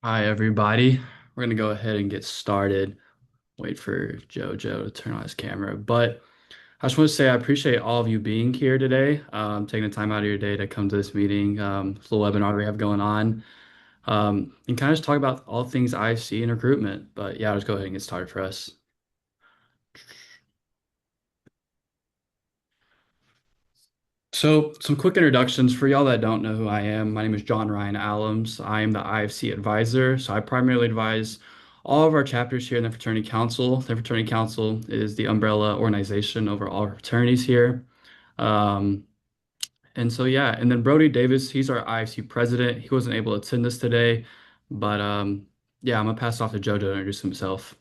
Hi, everybody. We're going to go ahead and get started. Wait for JoJo to turn on his camera. But I just want to say I appreciate all of you being here today, taking the time out of your day to come to this meeting, this little webinar we have going on, and kind of just talk about all things IFC and recruitment. But yeah, I'll just go ahead and get started for us. So, some quick introductions for y'all that don't know who I am. My name is John Ryan Allums. I am the IFC advisor. So, I primarily advise all of our chapters here in the Fraternity Council. The Fraternity Council is the umbrella organization over all our fraternities here. Um, and so, yeah, and then Brody Davis, he's our IFC president. He wasn't able to attend this today, but yeah, I'm gonna pass it off to JoJo to introduce himself.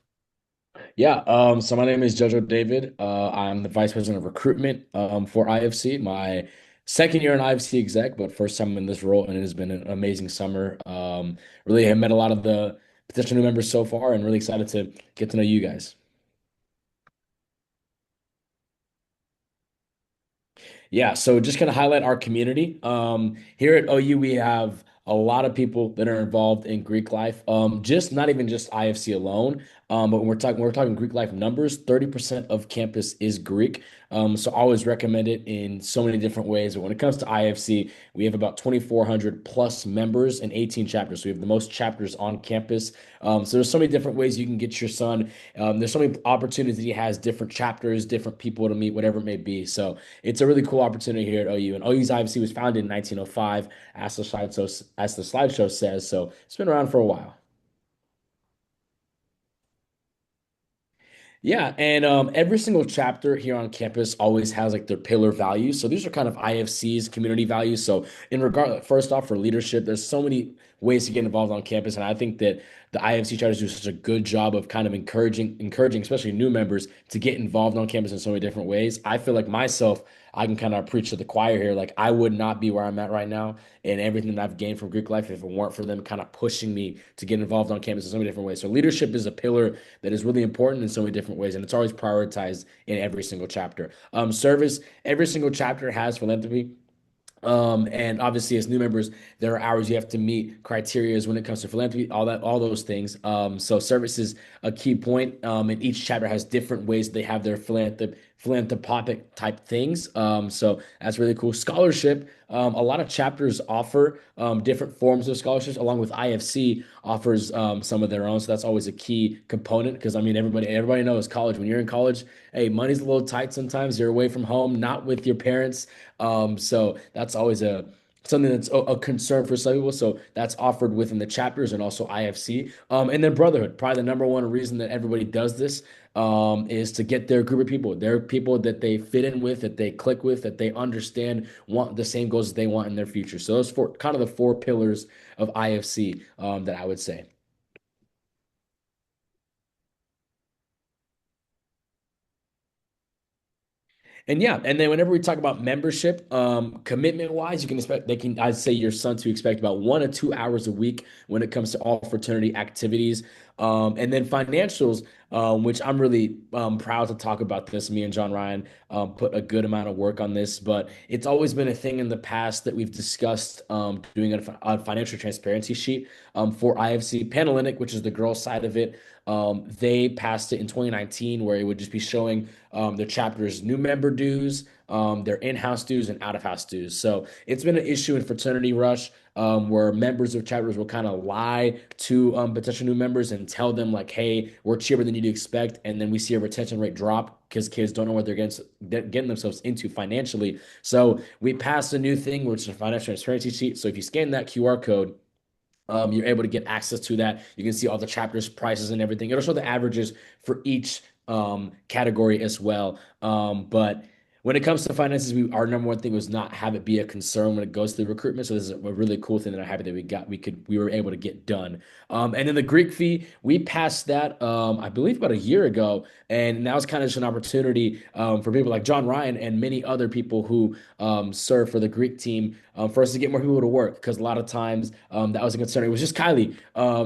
So my name is Jojo David. I'm the Vice President of Recruitment for IFC. My second year in IFC exec, but first time in this role, and it has been an amazing summer. Really have met a lot of the potential new members so far, and really excited to get to know you guys. Yeah, so just kind of highlight our community. Here at OU, we have a lot of people that are involved in Greek life. Just not even just IFC alone. But when we're talking Greek life numbers, 30% of campus is Greek. So I always recommend it in so many different ways. But when it comes to IFC, we have about 2,400 plus members and 18 chapters. So we have the most chapters on campus. So there's so many different ways you can get your son. There's so many opportunities that he has, different chapters, different people to meet, whatever it may be. So it's a really cool opportunity here at OU. And OU's IFC was founded in 1905, as the slideshow says. So it's been around for a while. Yeah, and every single chapter here on campus always has like their pillar values. So these are kind of IFC's community values. So in regard, first off, for leadership, there's so many ways to get involved on campus, and I think that the IFC chapters do such a good job of kind of encouraging, especially new members, to get involved on campus in so many different ways. I feel like myself, I can kind of preach to the choir here. Like I would not be where I'm at right now, and everything that I've gained from Greek life if it weren't for them kind of pushing me to get involved on campus in so many different ways. So leadership is a pillar that is really important in so many different ways, and it's always prioritized in every single chapter. Service, every single chapter has philanthropy. And obviously, as new members, there are hours you have to meet criterias when it comes to philanthropy, all those things. So service is a key point. And each chapter has different ways they have their philanthropic type things. So that's really cool. Scholarship. A lot of chapters offer different forms of scholarships, along with IFC offers some of their own. So that's always a key component because I mean everybody knows college. When you're in college, hey, money's a little tight sometimes. You're away from home, not with your parents. So that's always a something that's a concern for some people. So that's offered within the chapters and also IFC. And then brotherhood, probably the number one reason that everybody does this is to get their group of people. They're people that they fit in with, that they click with, that they understand want the same goals that they want in their future. So those four kind of the four pillars of IFC that I would say. And yeah, and then whenever we talk about membership, commitment wise, you can expect I'd say your son to expect about 1 to 2 hours a week when it comes to all fraternity activities. And then financials, which I'm really proud to talk about this. Me and John Ryan put a good amount of work on this, but it's always been a thing in the past that we've discussed doing a financial transparency sheet for IFC. Panhellenic, which is the girl side of it, they passed it in 2019 where it would just be showing their chapter's new member dues, their in-house dues, and out-of-house dues. So it's been an issue in Fraternity Rush where members of chapters will kind of lie to potential new members and tell them like, "Hey, we're cheaper than you'd expect," and then we see a retention rate drop because kids don't know what they're getting themselves into financially. So we passed a new thing, which is a financial transparency sheet. So if you scan that QR code, you're able to get access to that. You can see all the chapters, prices, and everything. It'll show the averages for each category as well. But when it comes to finances, our number one thing was not have it be a concern when it goes to the recruitment. So this is a really cool thing that I'm happy that we were able to get done. And then the Greek fee, we passed that I believe about a year ago, and now it's kind of just an opportunity for people like John Ryan and many other people who serve for the Greek team for us to get more people to work because a lot of times that was a concern. It was just Kylie.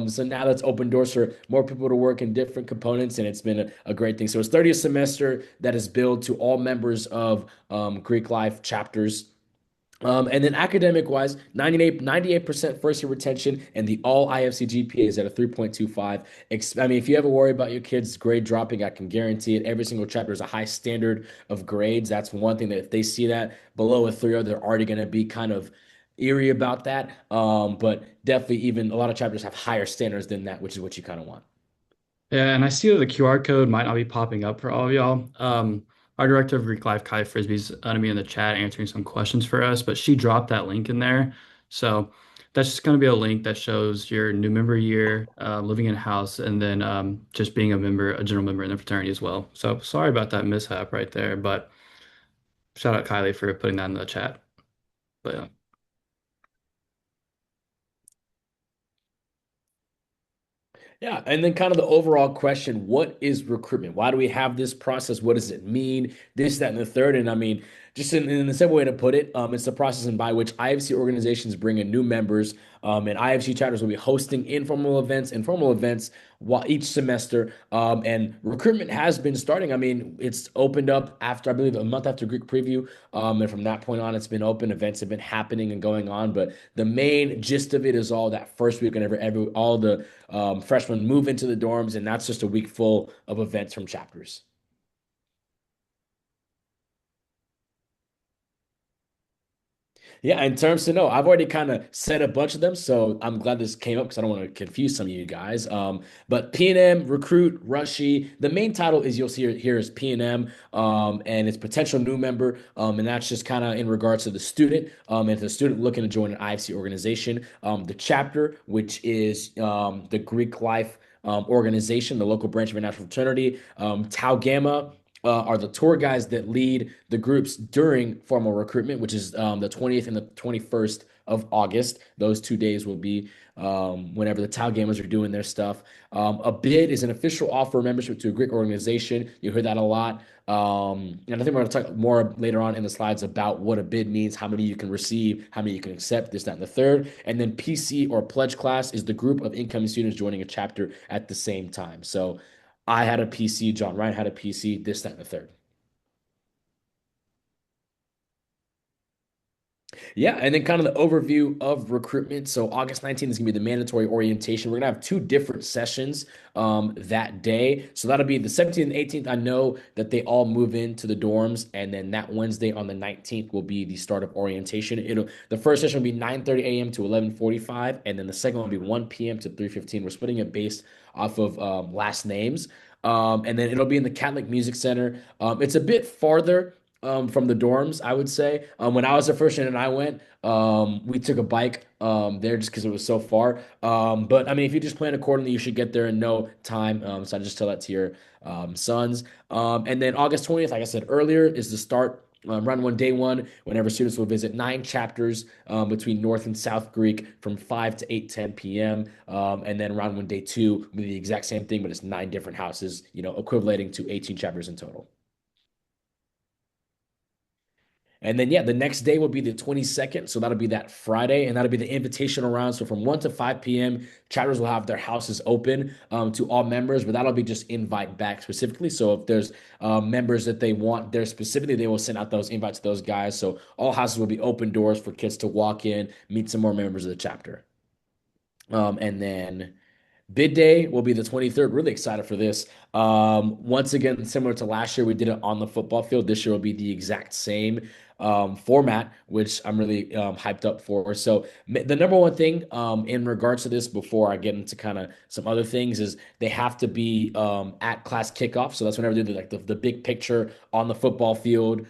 So now that's open doors for more people to work in different components, and it's been a great thing. So it's 30th semester that is billed to all members of Greek life chapters. And then academic wise, 98% first year retention, and the all IFC GPA is at a 3.25. I mean, if you ever worry about your kids' grade dropping, I can guarantee it. Every single chapter is a high standard of grades. That's one thing that if they see that below a 3.0, they're already going to be kind of eerie about that. But definitely, even a lot of chapters have higher standards than that, which is what you kind of want. Yeah, and I see that the QR code might not be popping up for all of y'all. Our director of Greek Life, Kai Frisbee's going to be in the chat answering some questions for us, but she dropped that link in there. So that's just going to be a link that shows your new member year, living in house, and then just being a member, a general member in the fraternity as well. So sorry about that mishap right there, but shout out Kylie for putting that in the chat. But yeah. Yeah, and then kind of the overall question, what is recruitment? Why do we have this process? What does it mean? This, that, and the third. And I mean, just in the simple way to put it, it's the process by which IFC organizations bring in new members, and IFC chapters will be hosting informal events and formal events while each semester. And recruitment has been starting. I mean, it's opened up after, I believe, a month after Greek preview. And from that point on, it's been open. Events have been happening and going on. But the main gist of it is all that first week, whenever all the freshmen move into the dorms, and that's just a week full of events from chapters. Yeah, in terms to know, I've already kind of said a bunch of them, so I'm glad this came up because I don't want to confuse some of you guys. But P&M, Recruit, Rushy, the main title is you'll see here is P&M, and it's potential new member, and that's just kind of in regards to the student, and the student looking to join an IFC organization. The chapter, which is the Greek Life organization, the local branch of international fraternity, Tau Gamma are the tour guides that lead the groups during formal recruitment, which is the 20th and the 21st of August. Those 2 days will be whenever the Tau Gamers are doing their stuff. A bid is an official offer of membership to a Greek organization. You hear that a lot. And I think we're going to talk more later on in the slides about what a bid means, how many you can receive, how many you can accept, this, that, and the third. And then PC or pledge class is the group of incoming students joining a chapter at the same time. So I had a PC, John Ryan had a PC, this, that, and the third. Yeah, and then kind of the overview of recruitment. So August 19th is going to be the mandatory orientation. We're going to have two different sessions that day. So that'll be the 17th and 18th. I know that they all move into the dorms, and then that Wednesday on the 19th will be the start of orientation. The first session will be 9:30 a.m. to 11:45, and then the second one will be 1 p.m. to 3:15. We're splitting it based off of last names. And then it'll be in the Catholic Music Center. It's a bit farther from the dorms, I would say. When I was a freshman and I went, we took a bike there just because it was so far. But I mean, if you just plan accordingly, you should get there in no time. So I just tell that to your sons. And then August 20th, like I said earlier, is the start. Round one, day one, whenever students will visit 9 chapters between North and South Greek from 5 to 8:10 p.m. And then round one, day two, will be the exact same thing, but it's 9 different houses, equating to 18 chapters in total. And then, yeah, the next day will be the 22nd. So that'll be that Friday, and that'll be the invitational round. So from 1 to 5 p.m., chapters will have their houses open to all members, but that'll be just invite back specifically. So if there's members that they want there specifically, they will send out those invites to those guys. So all houses will be open doors for kids to walk in, meet some more members of the chapter. And then Bid day will be the 23rd. Really excited for this. Once again, similar to last year, we did it on the football field. This year will be the exact same format, which I'm really hyped up for. So the number one thing in regards to this, before I get into kind of some other things, is they have to be at class kickoff. So that's whenever they do like the big picture on the football field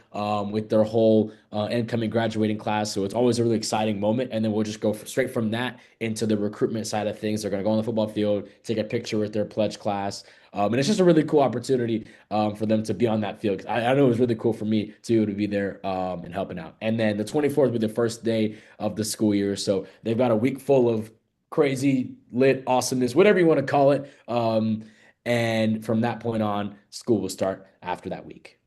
with their whole incoming graduating class. So it's always a really exciting moment. And then we'll just go straight from that into the recruitment side of things. They're going to go on the football field, take a picture with their pledge class. And it's just a really cool opportunity for them to be on that field. I know it was really cool for me too to be there and helping out. And then the 24th will be the first day of the school year. So they've got a week full of crazy, lit awesomeness, whatever you want to call it. And from that point on, school will start after that week.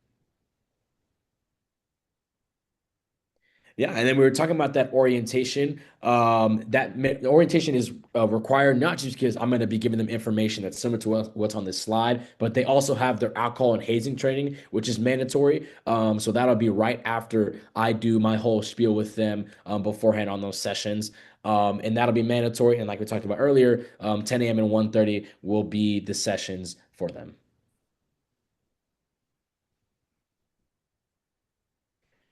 Yeah, and then we were talking about that orientation. The orientation is required not just because I'm going to be giving them information that's similar to what's on this slide, but they also have their alcohol and hazing training, which is mandatory. So that'll be right after I do my whole spiel with them beforehand on those sessions. And that'll be mandatory. And like we talked about earlier, 10 a.m. and 1:30 will be the sessions for them.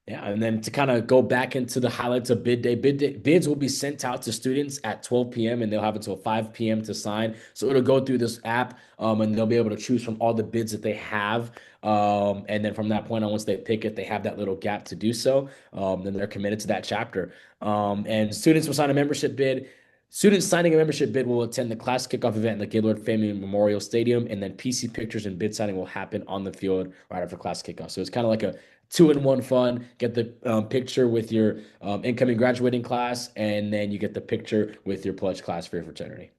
Yeah, and then to kind of go back into the highlights of bids will be sent out to students at 12 p.m. and they'll have until 5 p.m. to sign. So it'll go through this app, and they'll be able to choose from all the bids that they have. And then from that point on, once they pick it, they have that little gap to do so. Then they're committed to that chapter. And students will sign a membership bid. Students signing a membership bid will attend the class kickoff event in the Gaylord Family Memorial Stadium, and then PC pictures and bid signing will happen on the field right after class kickoff. So it's kind of like a two-in-one fun. Get the picture with your incoming graduating class, and then you get the picture with your pledge class for your fraternity.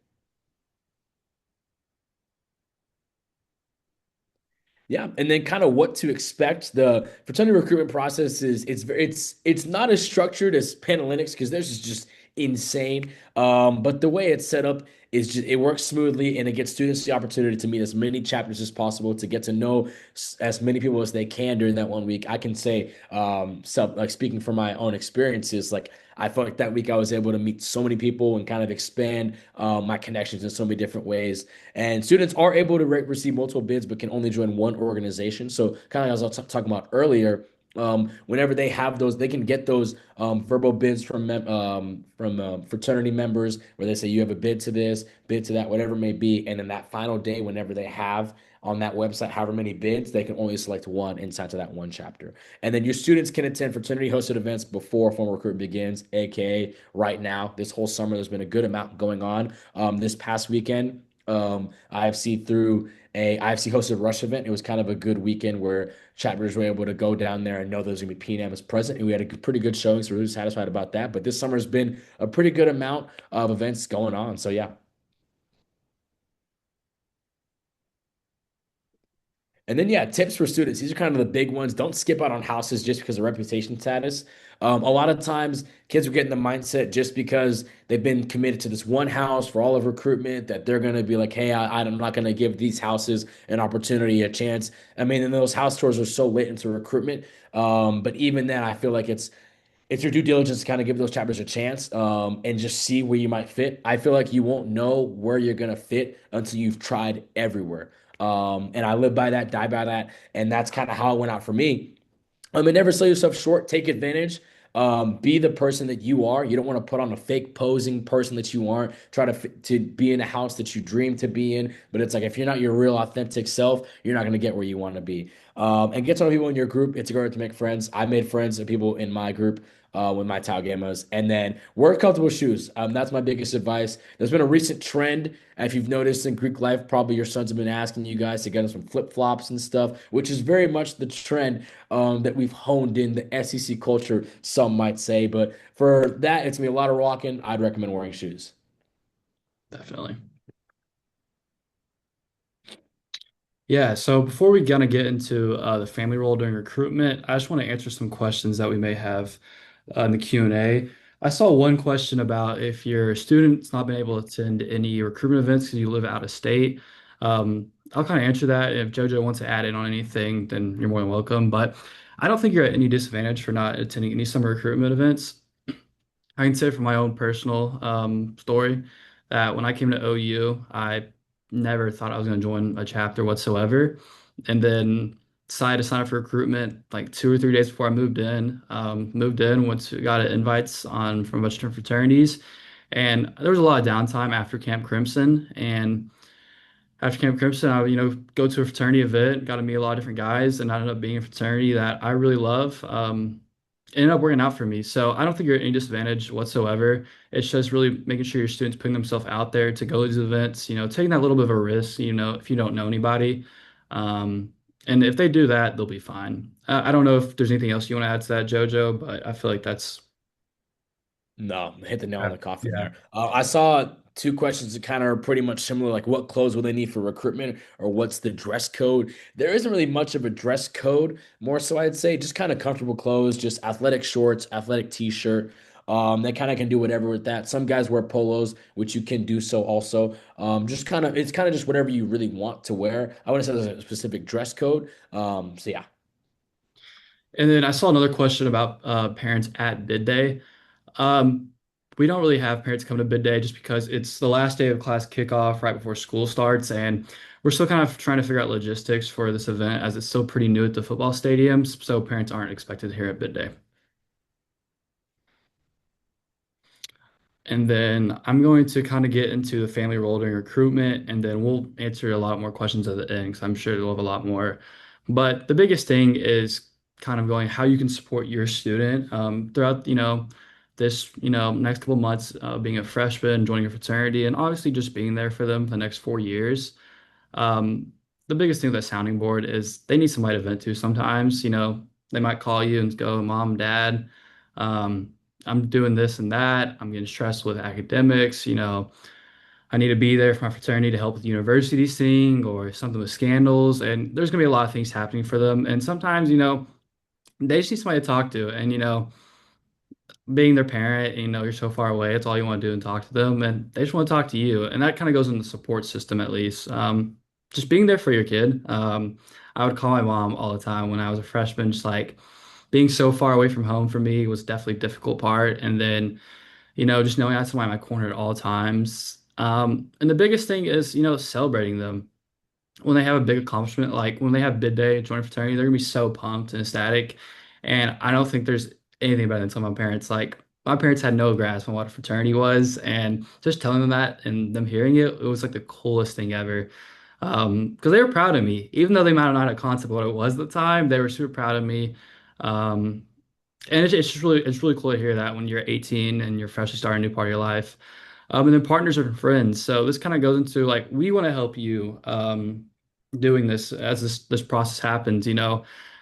Yeah, and then kind of what to expect. The fraternity recruitment process is it's not as structured as Panalytics because theirs is just insane. But the way it's set up is just it works smoothly and it gets students the opportunity to meet as many chapters as possible to get to know as many people as they can during that 1 week. I can say, like speaking from my own experiences, like I felt like that week I was able to meet so many people and kind of expand my connections in so many different ways. And students are able to receive multiple bids, but can only join one organization. So, kind of as I was talking about earlier, whenever they have those, they can get those verbal bids from fraternity members where they say you have a bid to this, bid to that, whatever it may be. And then that final day, whenever they have on that website however many bids, they can only select one inside to that one chapter. And then your students can attend fraternity hosted events before formal recruitment begins, aka right now. This whole summer, there's been a good amount going on. This past weekend, IFC through a IFC hosted rush event. It was kind of a good weekend where chapters were able to go down there and know there's gonna be PNMs present, and we had a pretty good showing, so we're really satisfied about that. But this summer has been a pretty good amount of events going on. So yeah. And then, yeah, tips for students. These are kind of the big ones. Don't skip out on houses just because of reputation status. A lot of times, kids will get in the mindset just because they've been committed to this one house for all of recruitment that they're going to be like, hey, I'm not going to give these houses an opportunity, a chance. I mean, and those house tours are so late into recruitment. But even then, I feel like it's your due diligence to kind of give those chapters a chance and just see where you might fit. I feel like you won't know where you're gonna fit until you've tried everywhere. And I live by that, die by that, and that's kind of how it went out for me. And never sell yourself short. Take advantage. Be the person that you are. You don't want to put on a fake posing person that you aren't. Try to be in a house that you dream to be in. But it's like if you're not your real authentic self, you're not going to get where you want to be. And get to know people in your group. It's a great way to make friends. I made friends with people in my group with my Tau Gammas. And then wear comfortable shoes. That's my biggest advice. There's been a recent trend. If you've noticed in Greek life, probably your sons have been asking you guys to get them some flip flops and stuff, which is very much the trend that we've honed in the SEC culture, some might say. But for that, it's gonna be a lot of rocking. I'd recommend wearing shoes. Definitely. Yeah, so before we kind of get into the family role during recruitment, I just want to answer some questions that we may have in the Q&A. I saw one question about if your student's not been able to attend any recruitment events because you live out of state. I'll kind of answer that. If JoJo wants to add in on anything, then you're more than welcome. But I don't think you're at any disadvantage for not attending any summer recruitment events. I can say from my own personal story that when I came to OU, I never thought I was going to join a chapter whatsoever. And then decided to sign up for recruitment like 2 or 3 days before I moved in. Once we got invites on from a bunch of different fraternities. And there was a lot of downtime after Camp Crimson. And after Camp Crimson, I would, go to a fraternity event, got to meet a lot of different guys, and I ended up being a fraternity that I really love. It ended up working out for me. So I don't think you're at any disadvantage whatsoever. It's just really making sure your students putting themselves out there to go to these events, taking that little bit of a risk, if you don't know anybody. Um, and if they do that, they'll be fine. I don't know if there's anything else you want to add to that, JoJo, but I feel like that's No, hit the nail on Yeah. the coffin Yeah. there. I saw two questions that kind of are pretty much similar, like what clothes will they need for recruitment or what's the dress code? There isn't really much of a dress code, more so I'd say just kind of comfortable clothes, just athletic shorts, athletic t-shirt. They kind of can do whatever with that. Some guys wear polos, which you can do so also. Just kind of, it's kind of just whatever you really want to wear. I wouldn't say there's a specific dress code. So yeah. And then I saw another question about parents at bid day. Um, we don't really have parents come to bid day just because it's the last day of class kickoff right before school starts, and we're still kind of trying to figure out logistics for this event as it's still pretty new at the football stadiums, so parents aren't expected here at bid day. And then I'm going to kind of get into the family role during recruitment, and then we'll answer a lot more questions at the end because I'm sure we'll have a lot more. But the biggest thing is kind of going how you can support your student throughout, this, next couple months, being a freshman, joining a fraternity, and obviously just being there for them for the next 4 years. Um, the biggest thing with that sounding board is they need somebody to vent to sometimes. They might call you and go, Mom, Dad, um, I'm doing this and that. I'm getting stressed with academics. I need to be there for my fraternity to help with the university thing or something with scandals. And there's going to be a lot of things happening for them. And sometimes, they just need somebody to talk to. And, being their parent, you're so far away, it's all you want to do and talk to them, and they just want to talk to you. And that kind of goes in the support system at least. Just being there for your kid. I would call my mom all the time when I was a freshman, just like being so far away from home for me was definitely a difficult part. And then, just knowing I had somebody in my corner at all times. And the biggest thing is, celebrating them when they have a big accomplishment, like when they have bid day, join a fraternity, they're gonna be so pumped and ecstatic. And I don't think there's anything better than telling my parents. Like my parents had no grasp on what a fraternity was, and just telling them that and them hearing it, it was like the coolest thing ever. Because they were proud of me, even though they might have not had a concept of what it was at the time, they were super proud of me. Um, and it's really cool to hear that when you're 18 and you're freshly starting a new part of your life. And then partners are friends. So this kind of goes into like we want to help you doing this as this process happens.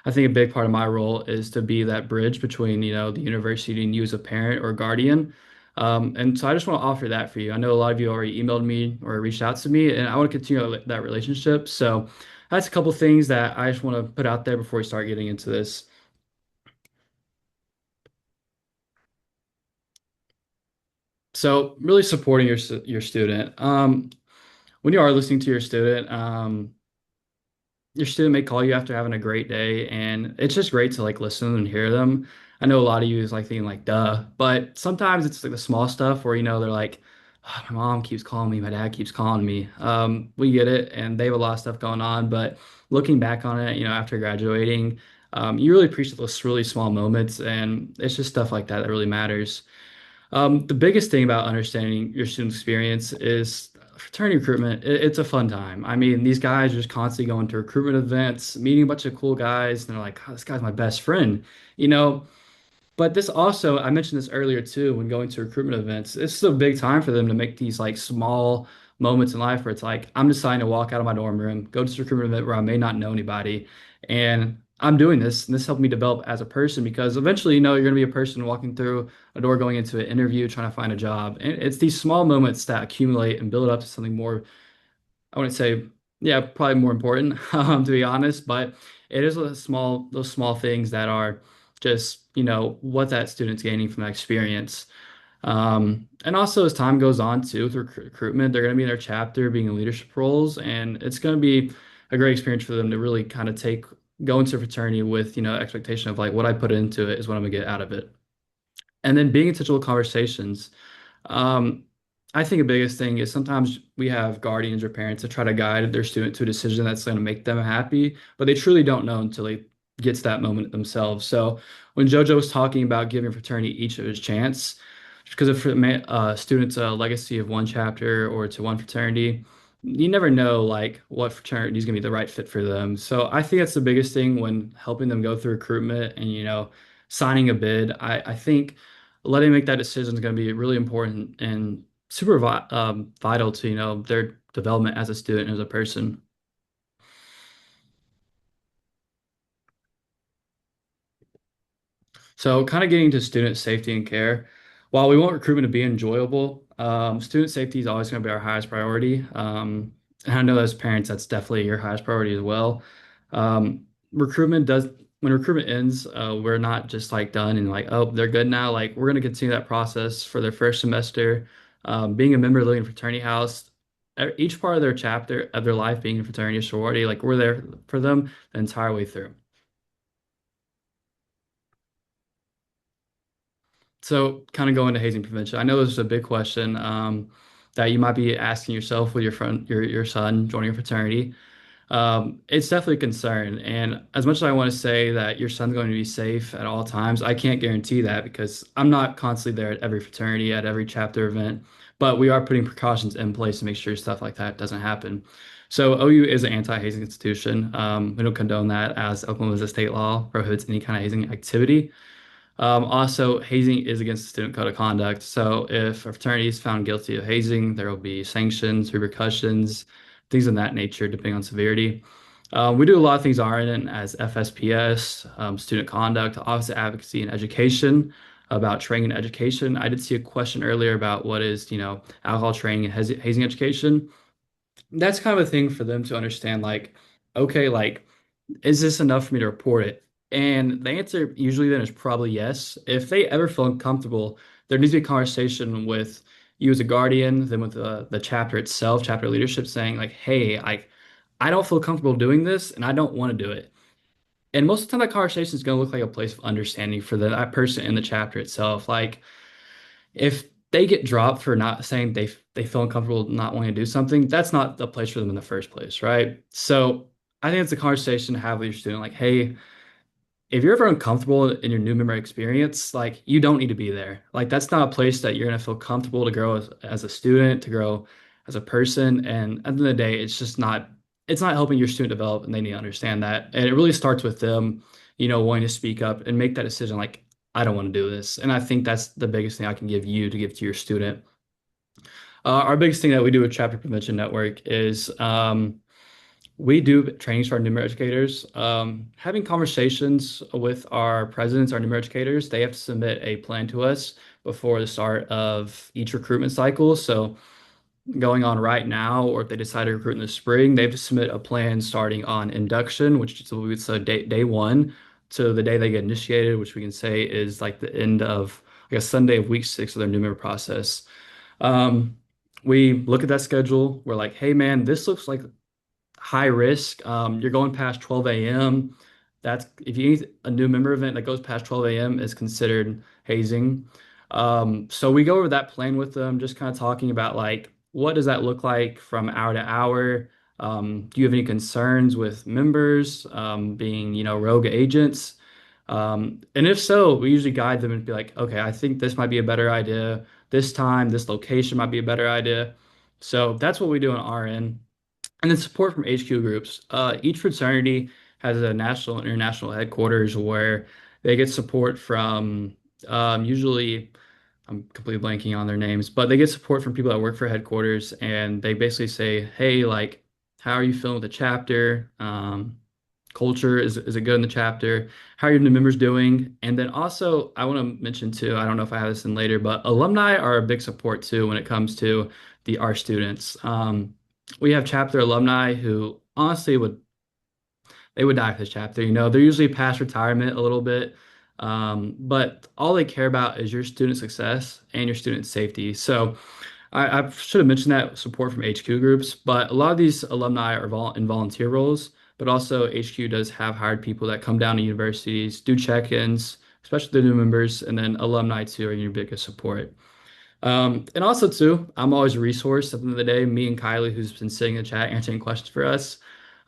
I think a big part of my role is to be that bridge between the university and you as a parent or guardian. And so I just want to offer that for you. I know a lot of you already emailed me or reached out to me, and I want to continue that relationship. So that's a couple things that I just want to put out there before we start getting into this. So really supporting your student. When you are listening to your student may call you after having a great day, and it's just great to like listen and hear them. I know a lot of you is like thinking like, duh, but sometimes it's like the small stuff where they're like, "Oh, my mom keeps calling me, my dad keeps calling me." We get it, and they have a lot of stuff going on, but looking back on it, after graduating, you really appreciate those really small moments, and it's just stuff like that that really matters. The biggest thing about understanding your student experience is fraternity recruitment. It's a fun time. I mean, these guys are just constantly going to recruitment events, meeting a bunch of cool guys, and they're like, oh, this guy's my best friend. You know, but this also, I mentioned this earlier too, when going to recruitment events, it's a big time for them to make these like small moments in life where it's like, I'm deciding to walk out of my dorm room, go to this recruitment event where I may not know anybody. And I'm doing this, and this helped me develop as a person because eventually, you're going to be a person walking through a door, going into an interview, trying to find a job. And it's these small moments that accumulate and build up to something more, I wouldn't say, yeah, probably more important, to be honest, but it is those small things that are just, what that student's gaining from that experience. And also as time goes on too, with recruitment, they're going to be in their chapter, being in leadership roles, and it's going to be a great experience for them to really kind of go into a fraternity with, expectation of like what I put into it is what I'm gonna get out of it. And then being in touch with conversations. Um, I think the biggest thing is sometimes we have guardians or parents that try to guide their student to a decision that's going to make them happy, but they truly don't know until they get to that moment themselves. So when JoJo was talking about giving fraternity each of his chance, because if students a legacy of one chapter or to one fraternity, you never know like what fraternity is going to be the right fit for them. So I think that's the biggest thing when helping them go through recruitment and signing a bid. I think letting them make that decision is going to be really important and super vital to their development as a student as a person. So kind of getting to student safety and care. While we want recruitment to be enjoyable, student safety is always going to be our highest priority. And I know as parents, that's definitely your highest priority as well. Recruitment does, when recruitment ends, we're not just like done and like, oh, they're good now. Like, we're going to continue that process for their first semester. Being a member living in a fraternity house, each part of their chapter of their life being a fraternity or sorority, like, we're there for them the entire way through. So, kind of going to hazing prevention. I know this is a big question that you might be asking yourself with your son joining a fraternity. It's definitely a concern. And as much as I want to say that your son's going to be safe at all times, I can't guarantee that because I'm not constantly there at every fraternity, at every chapter event. But we are putting precautions in place to make sure stuff like that doesn't happen. So OU is an anti-hazing institution. We don't condone that, as Oklahoma's state law prohibits any kind of hazing activity. Also, hazing is against the student code of conduct. So if a fraternity is found guilty of hazing, there will be sanctions, repercussions, things of that nature, depending on severity. We do a lot of things on our end as FSPS, student conduct, Office of Advocacy and Education, about training and education. I did see a question earlier about what is, alcohol training and hazing education. That's kind of a thing for them to understand, like, okay, like, is this enough for me to report it? And the answer usually then is probably yes. If they ever feel uncomfortable, there needs to be a conversation with you as a guardian, then with the chapter itself, chapter leadership saying like, hey, I don't feel comfortable doing this and I don't want to do it. And most of the time that conversation is going to look like a place of understanding for that person in the chapter itself. Like if they get dropped for not saying they feel uncomfortable not wanting to do something, that's not the place for them in the first place, right? So I think it's a conversation to have with your student, like, hey, if you're ever uncomfortable in your new member experience, like you don't need to be there. Like that's not a place that you're gonna feel comfortable to grow as a student, to grow as a person. And at the end of the day, it's not helping your student develop, and they need to understand that. And it really starts with them, wanting to speak up and make that decision, like, I don't want to do this. And I think that's the biggest thing I can give you to give to your student. Our biggest thing that we do with Chapter Prevention Network is we do trainings for our new educators. Having conversations with our presidents, our new educators, they have to submit a plan to us before the start of each recruitment cycle. So going on right now, or if they decide to recruit in the spring, they have to submit a plan starting on induction, which is we would say day one, to the day they get initiated, which we can say is like the end of, I guess, Sunday of week 6 of their new member process. Um, we look at that schedule. We're like, hey man, this looks like high risk. You're going past 12 a.m. That's if you need a new member event that goes past 12 a.m. is considered hazing. So we go over that plan with them, just kind of talking about like what does that look like from hour to hour. Do you have any concerns with members being, rogue agents? And if so, we usually guide them and be like, okay, I think this might be a better idea. This time, this location might be a better idea. So that's what we do on our end. And then support from HQ groups. Each fraternity has a national and international headquarters where they get support from usually, I'm completely blanking on their names, but they get support from people that work for headquarters and they basically say, hey, like, how are you feeling with the chapter? Culture, is it good in the chapter? How are your new members doing? And then also, I want to mention too, I don't know if I have this in later, but alumni are a big support too when it comes to our students. We have chapter alumni who honestly would die for this chapter. They're usually past retirement a little bit, but all they care about is your student success and your student safety. So I should have mentioned that support from HQ groups, but a lot of these alumni are in volunteer roles, but also HQ does have hired people that come down to universities, do check-ins, especially the new members, and then alumni too are your biggest support. And also too, I'm always a resource at the end of the day. Me and Kylie, who's been sitting in the chat answering questions for us.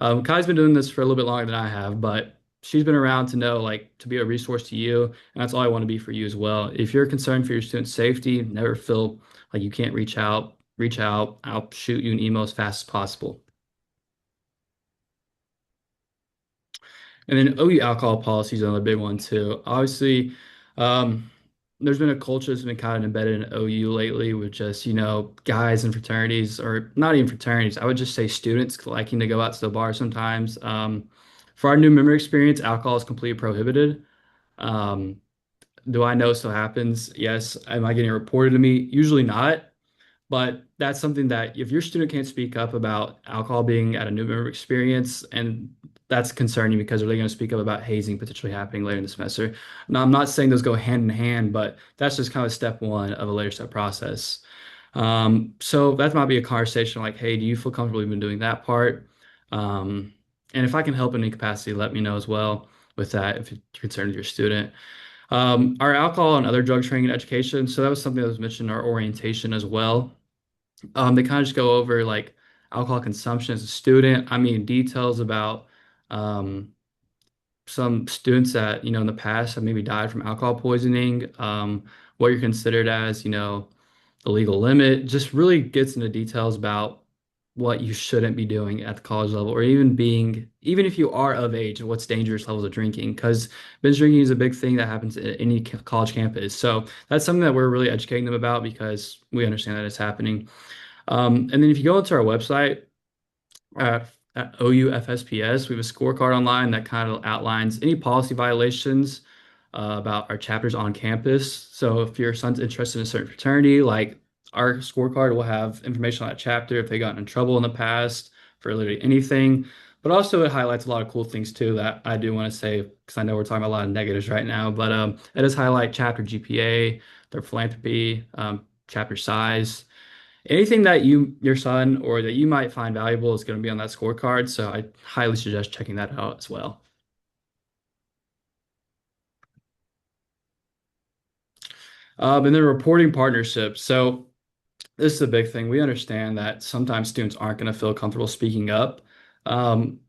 Kylie's been doing this for a little bit longer than I have, but she's been around to know, like, to be a resource to you, and that's all I want to be for you as well. If you're concerned for your student safety, never feel like you can't reach out. Reach out. I'll shoot you an email as fast as possible. And then OU alcohol policy is another big one too. Obviously, um, there's been a culture that's been kind of embedded in OU lately with just, guys in fraternities, or not even fraternities. I would just say students liking to go out to the bar sometimes. For our new member experience, alcohol is completely prohibited. Um, Do I know still happens? Yes. Am I getting reported to me? Usually not. But that's something that if your student can't speak up about alcohol being at a new member experience, and that's concerning because are they going to speak up about hazing potentially happening later in the semester? Now, I'm not saying those go hand in hand, but that's just kind of step one of a later step process. So that might be a conversation like, hey, do you feel comfortable even doing that part? Um, and if I can help in any capacity, let me know as well with that if you're concerned with your student. Our alcohol and other drug training and education. So that was something that was mentioned in our orientation as well. They kind of just go over like alcohol consumption as a student. I mean, details about um, some students that, in the past have maybe died from alcohol poisoning, what you're considered as, the legal limit, just really gets into details about what you shouldn't be doing at the college level, or even if you are of age, what's dangerous levels of drinking, because binge drinking is a big thing that happens at any college campus. So that's something that we're really educating them about because we understand that it's happening. And then if you go into our website, at, at OUFSPS, we have a scorecard online that kind of outlines any policy violations about our chapters on campus. So if your son's interested in a certain fraternity, like our scorecard will have information on that chapter if they got in trouble in the past for literally anything. But also it highlights a lot of cool things too that I do want to say because I know we're talking about a lot of negatives right now. But it does highlight chapter GPA, their philanthropy, chapter size. Anything that your son or that you might find valuable is going to be on that scorecard. So I highly suggest checking that out as well. And then reporting partnerships. So this is a big thing. We understand that sometimes students aren't going to feel comfortable speaking up. Um,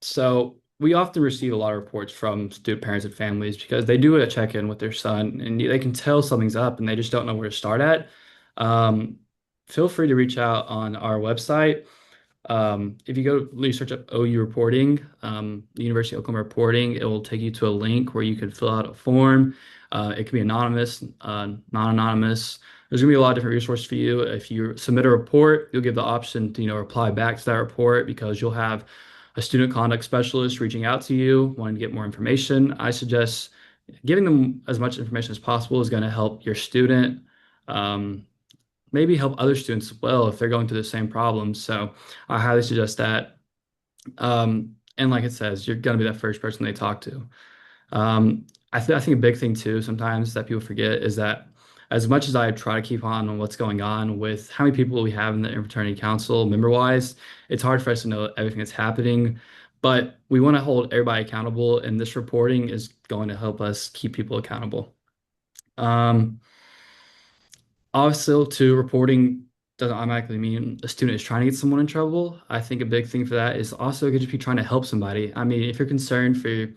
so we often receive a lot of reports from student parents and families because they do a check-in with their son and they can tell something's up and they just don't know where to start at. Um, Feel free to reach out on our website. If you go you search up OU reporting, the University of Oklahoma reporting, it will take you to a link where you can fill out a form. It can be anonymous, non-anonymous. There's gonna be a lot of different resources for you. If you submit a report, you'll get the option to, reply back to that report because you'll have a student conduct specialist reaching out to you, wanting to get more information. I suggest giving them as much information as possible is going to help your student. Um, Maybe help other students as well if they're going through the same problems. So I highly suggest that. And like it says, you're going to be that first person they talk to. I think a big thing too, sometimes that people forget is that as much as I try to keep on what's going on with how many people we have in the Interfraternity Council member-wise, it's hard for us to know everything that's happening. But we want to hold everybody accountable, and this reporting is going to help us keep people accountable. Um, Also, too, reporting doesn't automatically mean a student is trying to get someone in trouble. I think a big thing for that is also could just be trying to help somebody. I mean, if you're concerned for,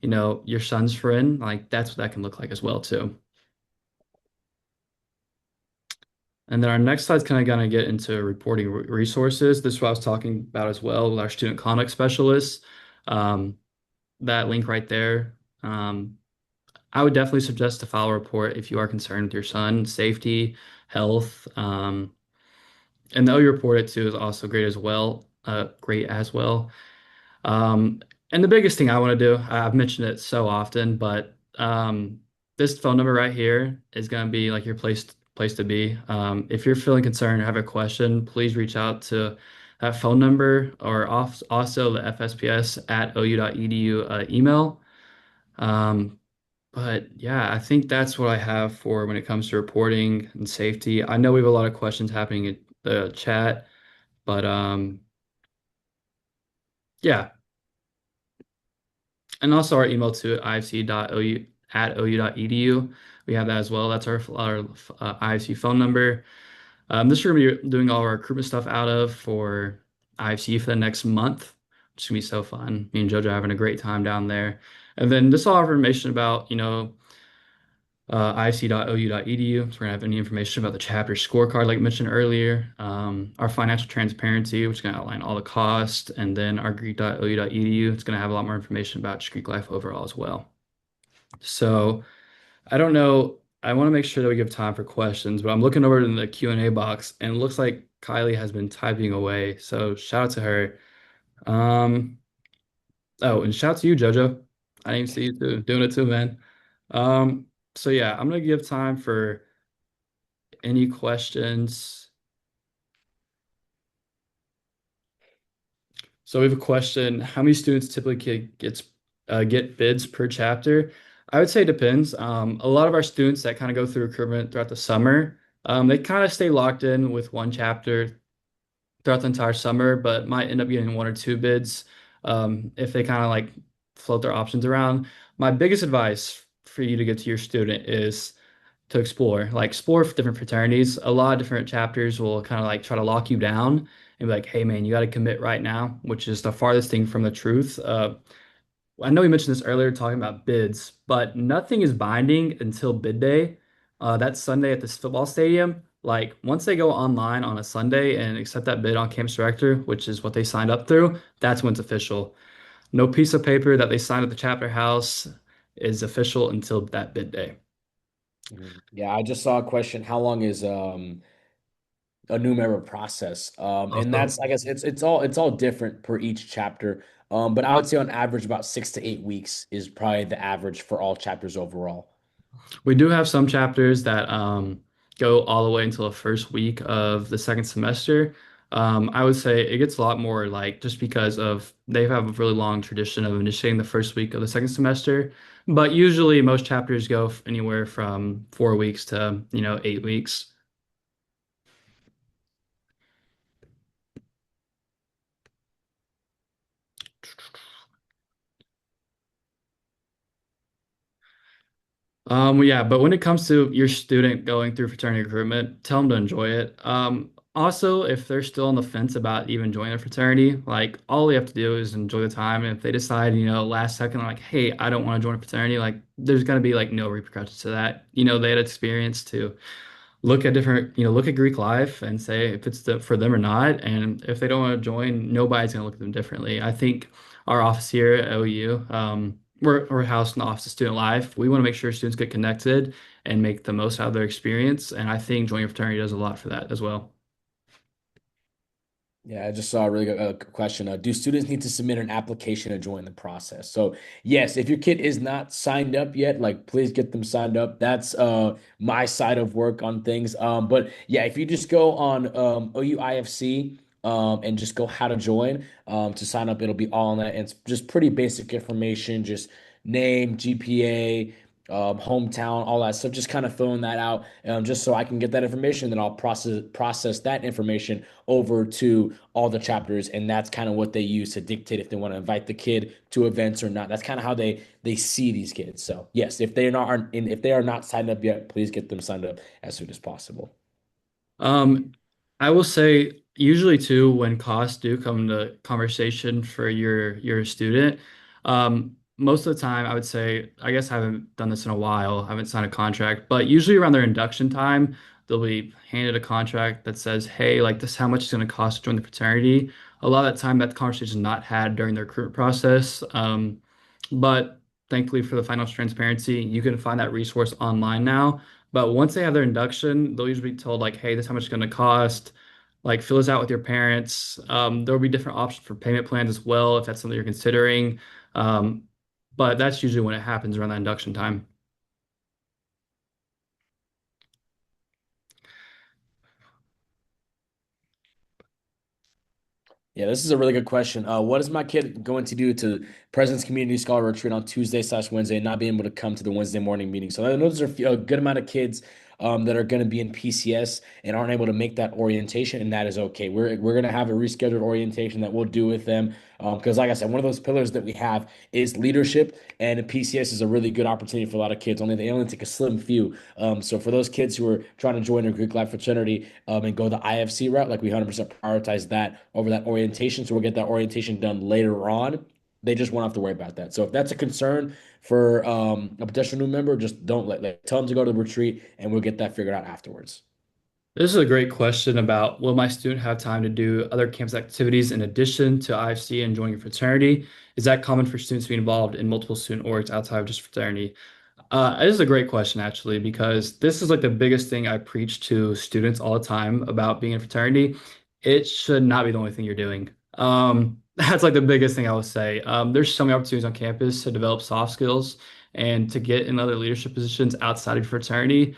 your son's friend, like that's what that can look like as well, too. And then our next slide is kind of going to get into reporting resources. This is what I was talking about as well with our student conduct specialists. Um, that link right there. I would definitely suggest to file a report if you are concerned with your son's safety, health. And the OU report it too is also great as well. Um, and the biggest thing I want to do, I've mentioned it so often, but this phone number right here is going to be like your place to be. If you're feeling concerned or have a question, please reach out to that phone number or also the FSPS at ou.edu email. Um, but yeah, I think that's what I have for when it comes to reporting and safety. I know we have a lot of questions happening in the chat. But yeah, and also our email to ifc.ou at ou.edu. We have that as well. That's our IFC phone number. This is we're gonna be doing all our recruitment stuff out of for IFC for the next month. It's gonna be so fun. Me and JoJo are having a great time down there. And then this all information about, ifc.ou.edu. So we're gonna have any information about the chapter scorecard, like mentioned earlier, our financial transparency, which is gonna outline all the costs, and then our greek.ou.edu. It's gonna have a lot more information about just Greek life overall as well. So I don't know. I want to make sure that we give time for questions, but I'm looking over in the Q&A box, and it looks like Kylie has been typing away. So shout out to her. Um, oh, and shout out to you, JoJo. I didn't even see you doing it too, man. Um, So yeah, I'm gonna give time for any questions. So we have a question: how many students typically get bids per chapter? I would say it depends. A lot of our students that kind of go through recruitment throughout the summer, they kind of stay locked in with one chapter throughout the entire summer, but might end up getting one or two bids if they kind of like float their options around. My biggest advice for you to get to your student is to explore, like explore different fraternities. A lot of different chapters will kind of like try to lock you down and be like, hey man, you got to commit right now, which is the farthest thing from the truth. I know we mentioned this earlier talking about bids, but nothing is binding until bid day. That's Sunday at this football stadium. Like once they go online on a Sunday and accept that bid on campus director, which is what they signed up through, that's when it's official. No piece of paper that they signed at the chapter house is official until that bid day. Mhm. Yeah, I just saw a question. How long is a new member process? And Also, that's I guess it's all different per each chapter. But I would say on average about 6 to 8 weeks is probably the average for all chapters overall. we do have some chapters that go all the way until the first week of the second semester. I would say it gets a lot more like just because of they have a really long tradition of initiating the first week of the second semester. But usually most chapters go anywhere from 4 weeks to, 8 weeks. Yeah, but when it comes to your student going through fraternity recruitment, tell them to enjoy it. Also, if they're still on the fence about even joining a fraternity, like all they have to do is enjoy the time. And if they decide, last second, like, hey, I don't want to join a fraternity, like there's gonna be like no repercussions to that. They had experience to look at Greek life and say if it's for them or not. And if they don't want to join, nobody's going to look at them differently. I think our office here at OU, we're housed in the Office of Student Life. We want to make sure students get connected and make the most out of their experience. And I think joining a fraternity does a lot for that as well. Yeah, I just saw a really good question. Do students need to submit an application to join the process? So, yes, if your kid is not signed up yet, like please get them signed up. That's my side of work on things. But yeah, if you just go on OU IFC and just go how to join to sign up, it'll be all on that. And it's just pretty basic information, just name, GPA, hometown, all that stuff. Just kind of filling that out, just so I can get that information. Then I'll process that information over to all the chapters, and that's kind of what they use to dictate if they want to invite the kid to events or not. That's kind of how they see these kids. So yes, if they are not signed up yet, please get them signed up as soon as possible. Um, I will say usually too, when costs do come into conversation for your student, most of the time I would say, I guess I haven't done this in a while, I haven't signed a contract, but usually around their induction time, they'll be handed a contract that says, hey, like this is how much it's going to cost to join the fraternity. A lot of that time that conversation is not had during the recruitment process. But thankfully for the financial transparency, you can find that resource online now. But once they have their induction, they'll usually be told like, "Hey, this is how much it's going to cost." Like, fill this out with your parents. There will be different options for payment plans as well if that's something you're considering. Um, but that's usually when it happens around that induction time. Yeah, this is a really good question. What is my kid going to do to President's Community Scholar Retreat on Tuesday/Wednesday and not being able to come to the Wednesday morning meeting? So I know there's a good amount of kids that are going to be in PCS and aren't able to make that orientation, and that is okay. We're going to have a rescheduled orientation that we'll do with them because, like I said, one of those pillars that we have is leadership, and PCS is a really good opportunity for a lot of kids. Only they only take a slim few. So for those kids who are trying to join a Greek life fraternity and go the IFC route, like we 100% prioritize that over that orientation. So we'll get that orientation done later on. They just won't have to worry about that. So if that's a concern for a potential new member, just don't tell them to go to the retreat, and we'll get that figured out afterwards. This is a great question about will my student have time to do other campus activities in addition to IFC and joining a fraternity? Is that common for students to be involved in multiple student orgs outside of just fraternity? This is a great question, actually, because this is like the biggest thing I preach to students all the time about being a fraternity. It should not be the only thing you're doing. That's like the biggest thing I would say. There's so many opportunities on campus to develop soft skills and to get in other leadership positions outside of fraternity.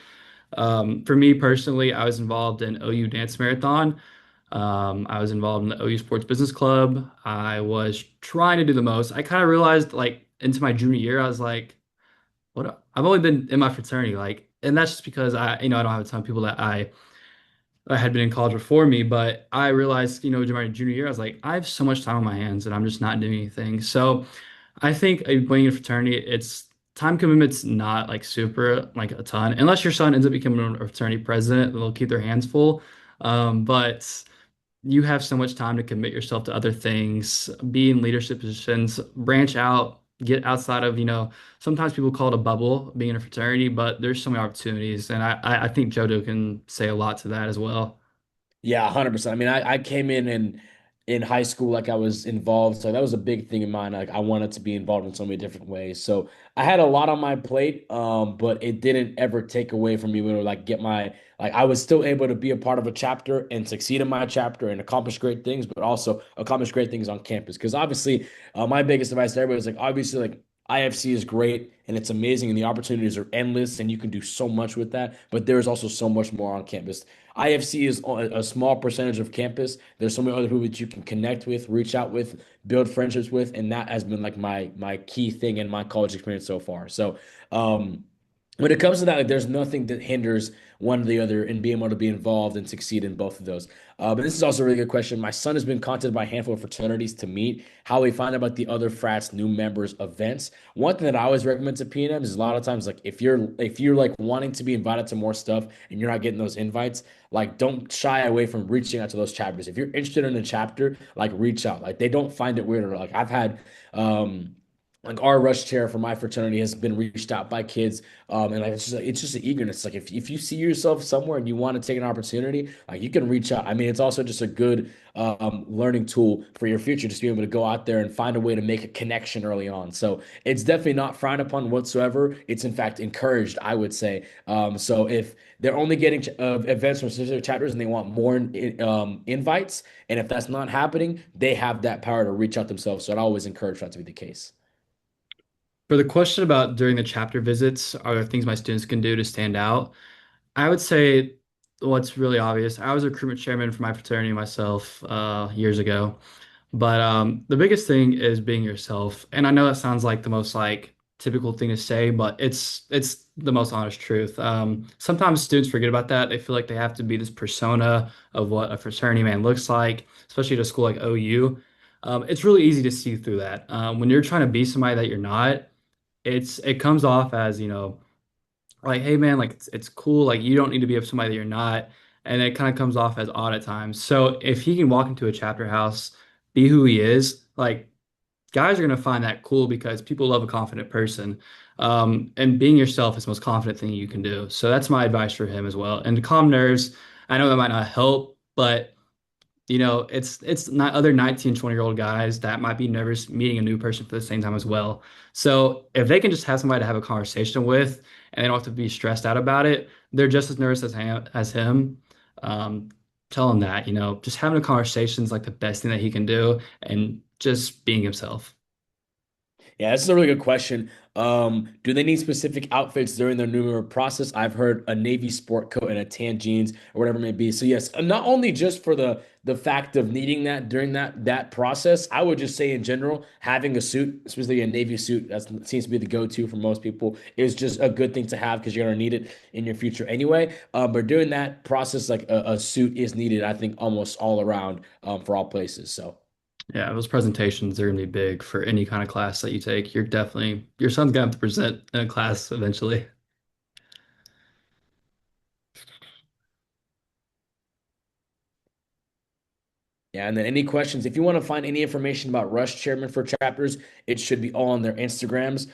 For me personally, I was involved in OU Dance Marathon. I was involved in the OU Sports Business Club. I was trying to do the most. I kind of realized like into my junior year, I was like, what? I've only been in my fraternity, like, and that's just because I don't have a ton of people that I had been in college before me, but I realized, during my junior year, I was like, I have so much time on my hands and I'm just not doing anything. So I think going in a fraternity, it's time commitment's not like super like a ton, unless your son ends up becoming a fraternity president, they'll keep their hands full. But you have so much time to commit yourself to other things, be in leadership positions, branch out, get outside of, sometimes people call it a bubble being in a fraternity, but there's so many opportunities. And I think JoJo can say a lot to that as well. Yeah, 100%. I mean, I came in high school like I was involved, so that was a big thing in mind. Like I wanted to be involved in so many different ways. So I had a lot on my plate, but it didn't ever take away from me when like get my like I was still able to be a part of a chapter and succeed in my chapter and accomplish great things, but also accomplish great things on campus. Because obviously, my biggest advice to everybody is like obviously like IFC is great and it's amazing and the opportunities are endless and you can do so much with that, but there's also so much more on campus. IFC is a small percentage of campus. There's so many other people that you can connect with, reach out with, build friendships with, and that has been like my key thing in my college experience so far. So, um, when it comes to that, like, there's nothing that hinders one or the other in being able to be involved and succeed in both of those. But this is also a really good question. My son has been contacted by a handful of fraternities to meet how we find out about the other frats, new members, events. One thing that I always recommend to PNM is a lot of times like if you're like wanting to be invited to more stuff and you're not getting those invites, like don't shy away from reaching out to those chapters. If you're interested in a chapter, like reach out. Like they don't find it weird or like I've had like our rush chair for my fraternity has been reached out by kids and like it's just an eagerness like if you see yourself somewhere and you want to take an opportunity like you can reach out. I mean it's also just a good learning tool for your future just to be able to go out there and find a way to make a connection early on. So it's definitely not frowned upon whatsoever. It's in fact encouraged, I would say. So if they're only getting events from specific chapters and they want more invites, and if that's not happening, they have that power to reach out themselves. So I'd always encourage that to be the case. For the question about during the chapter visits, are there things my students can do to stand out? I would say what's really obvious. I was a recruitment chairman for my fraternity myself years ago. But the biggest thing is being yourself. And I know that sounds like the most like typical thing to say, but it's the most honest truth. Sometimes students forget about that. They feel like they have to be this persona of what a fraternity man looks like, especially at a school like OU. It's really easy to see through that. When you're trying to be somebody that you're not, it comes off as, like, hey man, like it's cool, like you don't need to be somebody that you're not. And it kind of comes off as odd at times. So if he can walk into a chapter house, be who he is, like guys are gonna find that cool because people love a confident person. And being yourself is the most confident thing you can do. So that's my advice for him as well. And to calm nerves, I know that might not help, but it's not other 19, 20-year-old guys that might be nervous meeting a new person for the same time as well. So if they can just have somebody to have a conversation with and they don't have to be stressed out about it, they're just as nervous as him. Um, Tell him that, just having a conversation is like the best thing that he can do and just being himself. Yeah, this is a really good question. Do they need specific outfits during their new process? I've heard a navy sport coat and a tan jeans or whatever it may be. So yes, not only just for the fact of needing that during that process, I would just say in general, having a suit, especially a navy suit, that seems to be the go-to for most people, is just a good thing to have because you're gonna need it in your future anyway. But during that process, like a suit is needed, I think almost all around for all places. So. Yeah, those presentations are gonna be big for any kind of class that you take. Your son's gonna have to present in a class eventually. Yeah, and then any questions, if you want to find any information about Rush Chairman for chapters, it should be all on their Instagrams.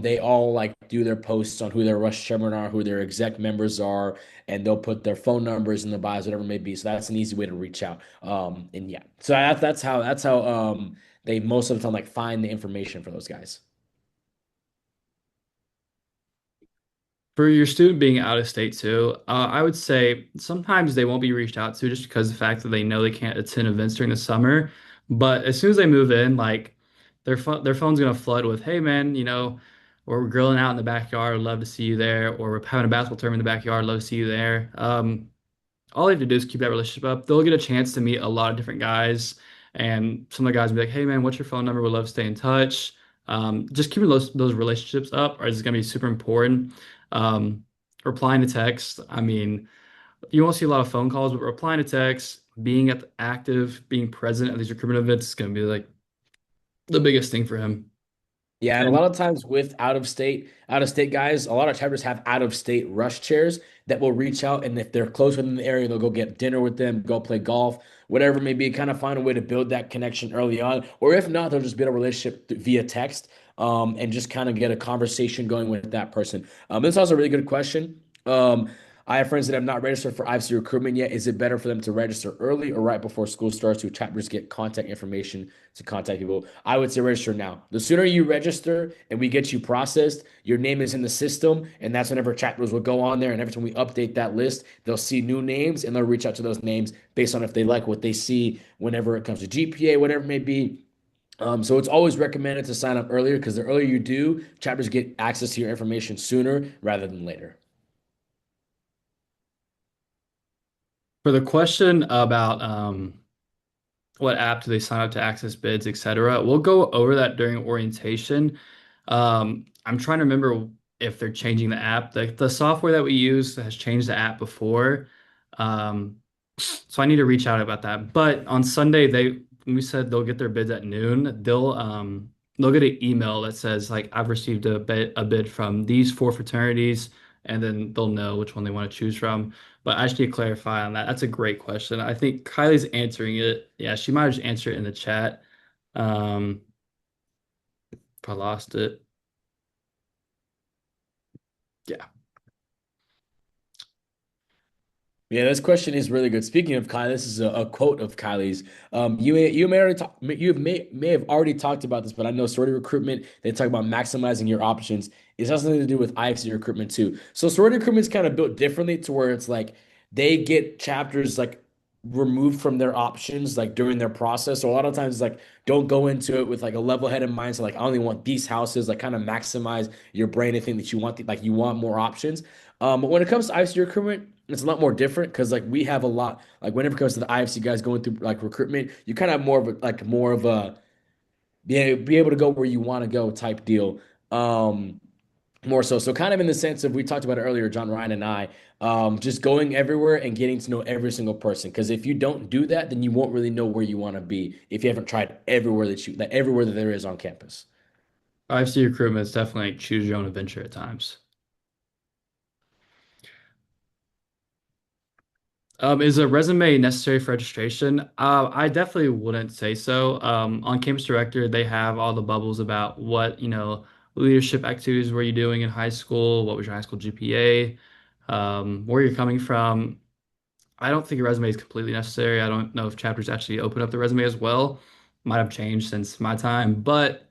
They all like do their posts on who their Rush Chairman are, who their exec members are, and they'll put their phone numbers in the bios, whatever it may be. So that's an easy way to reach out. And yeah, so that's how they most of the time like find the information for those guys. For your student being out of state too, I would say sometimes they won't be reached out to just because of the fact that they know they can't attend events during the summer. But as soon as they move in, like their phone's gonna flood with, "Hey man, or we're grilling out in the backyard, love to see you there, or we're having a basketball tournament in the backyard, love to see you there. All they have to do is keep that relationship up. They'll get a chance to meet a lot of different guys, and some of the guys will be like, "Hey man, what's your phone number? We'd love to stay in touch." Just keeping those relationships up is going to be super important. Um, Replying to text, I mean, you won't see a lot of phone calls, but replying to text, being active, being present at these recruitment events is going to be like the biggest thing for him. Yeah, and a And lot of times with out of state guys, a lot of chapters have out of state rush chairs that will reach out, and if they're close within the area, they'll go get dinner with them, go play golf, whatever it may be. Kind of find a way to build that connection early on, or if not, they'll just build a relationship via text, and just kind of get a conversation going with that person. This is also a really good question. I have friends that have not registered for IFC recruitment yet. Is it better for them to register early or right before school starts so chapters get contact information to contact people? I would say register now. The sooner you register and we get you processed, your name is in the system, and that's whenever chapters will go on there. And every time we update that list, they'll see new names and they'll reach out to those names based on if they like what they see whenever it comes to GPA, whatever it may be. So it's always recommended to sign up earlier because the earlier you do, chapters get access to your information sooner rather than later. for the question about what app do they sign up to access bids, etc. We'll go over that during orientation. I'm trying to remember if they're changing the app. The software that we use has changed the app before. Um, so I need to reach out about that. But on Sunday, when we said they'll get their bids at noon, they'll get an email that says like I've received a bid from these four fraternities, and then they'll know which one they want to choose from. But I just need to clarify on that. That's a great question. I think Kylie's answering it. Yeah, she might have just answered it in the chat. Um, if I lost it. Yeah. Yeah, this question is really good. Speaking of Kylie, this is a quote of Kylie's. You may already talk, may have already talked about this, but I know sorority recruitment, they talk about maximizing your options. It has something to do with IFC recruitment too. So sorority recruitment is kind of built differently to where it's like they get chapters like removed from their options like during their process. So a lot of times like don't go into it with like a level-headed mindset, like I only want these houses, like kind of maximize your brain and think that you want like you want more options. But when it comes to IFC recruitment, it's a lot more different because like we have a lot like whenever it comes to the IFC guys going through like recruitment, you kind of have more of a be able to go where you want to go type deal. More so. So kind of in the sense of we talked about it earlier, John Ryan and I, just going everywhere and getting to know every single person. Because if you don't do that, then you won't really know where you want to be if you haven't tried everywhere that there is on campus. IFC recruitment is definitely like choose your own adventure at times. Is a resume necessary for registration? I definitely wouldn't say so. On Campus Director, they have all the bubbles about what, leadership activities were you doing in high school? What was your high school GPA? Where you're coming from. I don't think your resume is completely necessary. I don't know if chapters actually open up the resume as well. Might have changed since my time, but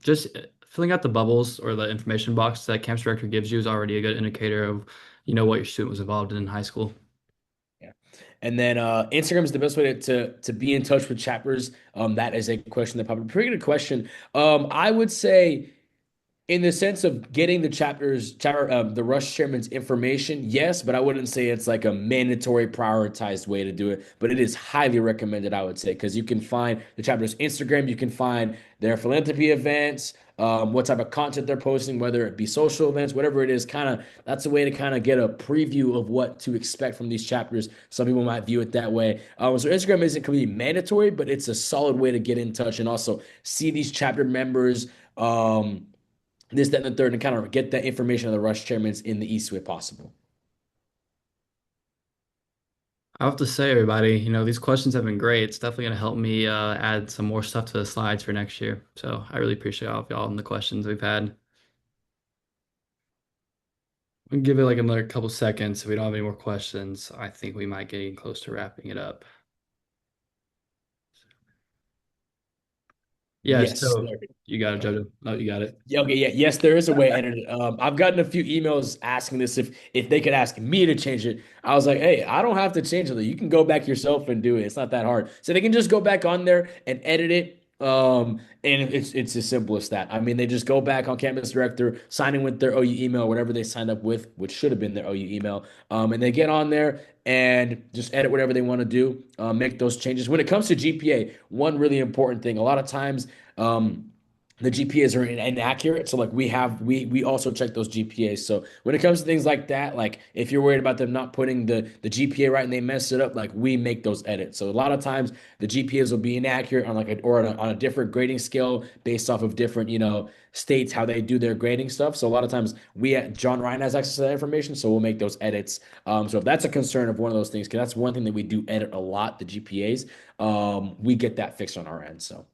just filling out the bubbles or the information box that Campus Director gives you is already a good indicator of, what your student was involved in high school. Yeah. And then Instagram is the best way to be in touch with chapters. That is a question that probably pretty good question. I would say in the sense of getting the rush chairman's information, yes, but I wouldn't say it's like a mandatory prioritized way to do it. But it is highly recommended, I would say, because you can find the chapter's Instagram, you can find their philanthropy events, what type of content they're posting, whether it be social events, whatever it is. Kind of that's a way to kind of get a preview of what to expect from these chapters. Some people might view it that way. So Instagram isn't completely mandatory, but it's a solid way to get in touch and also see these chapter members. This, that, and the third, and kind of get that information of the rush chairmans in the easiest way possible. I have to say, everybody, these questions have been great. It's definitely going to help me add some more stuff to the slides for next year. So I really appreciate all of y'all and the questions we've had. We can give it like another couple seconds. If we don't have any more questions, I think we might get close to wrapping it up. Yeah, Yes. so you got it, Jojo. No, you got it. Yeah, okay, yeah, yes, there is a way to edit it. I've gotten a few emails asking this if they could ask me to change it. I was like, hey, I don't have to change it. You can go back yourself and do it. It's not that hard. So they can just go back on there and edit it. And it's as simple as that. I mean, they just go back on campus director, sign in with their OU email, whatever they signed up with, which should have been their OU email. And they get on there and just edit whatever they want to do, make those changes. When it comes to GPA, one really important thing, a lot of times, the GPAs are inaccurate. So like we also check those GPAs. So when it comes to things like that, like if you're worried about them not putting the GPA right and they mess it up, like we make those edits. So a lot of times the GPAs will be inaccurate on like on a different grading scale based off of different, states, how they do their grading stuff. So a lot of times John Ryan has access to that information, so we'll make those edits. So if that's a concern of one of those things, because that's one thing that we do edit a lot, the GPAs, we get that fixed on our end. So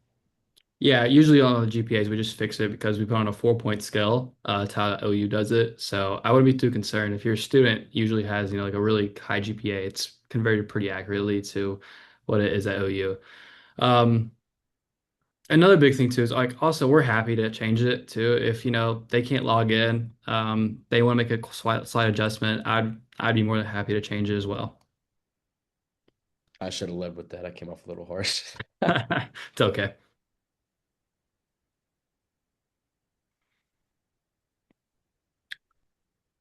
Yeah, usually on the GPAs we just fix it because we put on a 4-point scale. It's how OU does it. So I wouldn't be too concerned. If your student usually has, like a really high GPA, it's converted pretty accurately to what it is at OU. Um, Another big thing too is like also we're happy to change it too. If they can't log in, they want to make a slight adjustment, I'd be more than happy to change it as well. I should have led with that. I came off a little harsh. It's okay.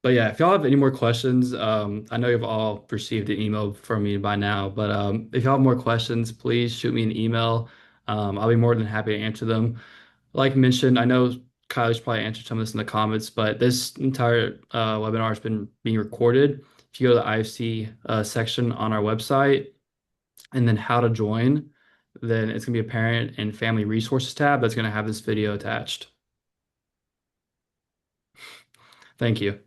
But yeah, if y'all have any more questions, I know you've all received an email from me by now, but if y'all have more questions, please shoot me an email. I'll be more than happy to answer them. Like mentioned, I know Kyle's probably answered some of this in the comments, but this entire webinar has been being recorded. If you go to the IFC section on our website and then how to join, then it's going to be a parent and family resources tab that's going to have this video attached. Thank you.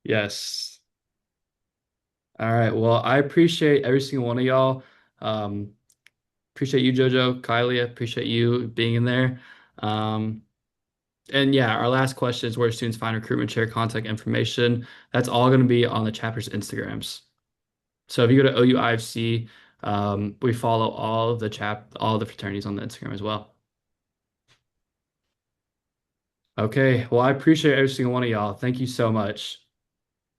Yes. All right. Well, I appreciate every single one of y'all. Um, Appreciate you, Jojo, Kylie. Appreciate you being in there. Um, and yeah, our last question is where students find recruitment chair contact information. That's all going to be on the chapter's Instagrams. So if you go to OUIFC, we follow all the fraternities on the Instagram as well. Okay. Well, I appreciate every single one of y'all. Thank you so much.